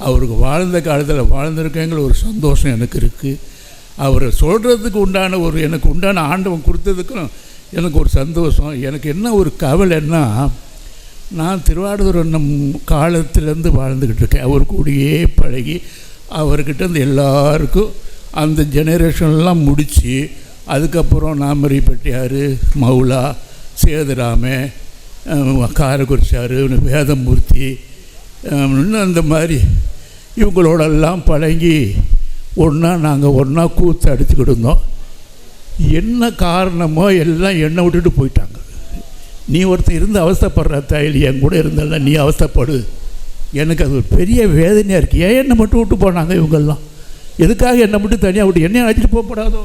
அவருக்கு வாழ்ந்த காலத்தில் வாழ்ந்திருக்கேங்கிற ஒரு சந்தோஷம் எனக்கு இருக்குது. அவரை சொல்கிறதுக்கு உண்டான எனக்கு உண்டான ஆண்டவன் கொடுத்ததுக்கும் எனக்கு ஒரு சந்தோஷம். எனக்கு என்ன ஒரு கவலைன்னா, நான் திருவாவடுதுறை காலத்திலேருந்து வாழ்ந்துக்கிட்டு இருக்கேன். அவர் கூடயே பழகி அவர்கிட்ட எல்லாருக்கும் அந்த ஜெனரேஷன்லாம் முடித்து, அதுக்கப்புறம் நாமரி பெட்டியார், மௌலா, சேதுராமே, காரக்குறிச்சார், வேதமூர்த்தி, இன்னும் அந்த மாதிரி இவங்களோடெல்லாம் பழகி நாங்கள் ஒன்றா கூத்து அடிச்சுக்கிட்டு இருந்தோம். என்ன காரணமோ எல்லாம் என்னை விட்டுட்டு போயிட்டாங்க. நீ ஒருத்தன் இருந்து அவஸ்தைப்படுற தாயில் என் கூட இருந்தால நீ அவஸ்தைப்படு. எனக்கு அது ஒரு பெரிய வேதனையாக இருக்குது. ஏன் என்னை மட்டும் விட்டு போனாங்க இவங்கெல்லாம்? எதுக்காக என்னை மட்டும் தனியாக விட்டு என்னையும் அழைச்சிட்டு போகப்படாதோ?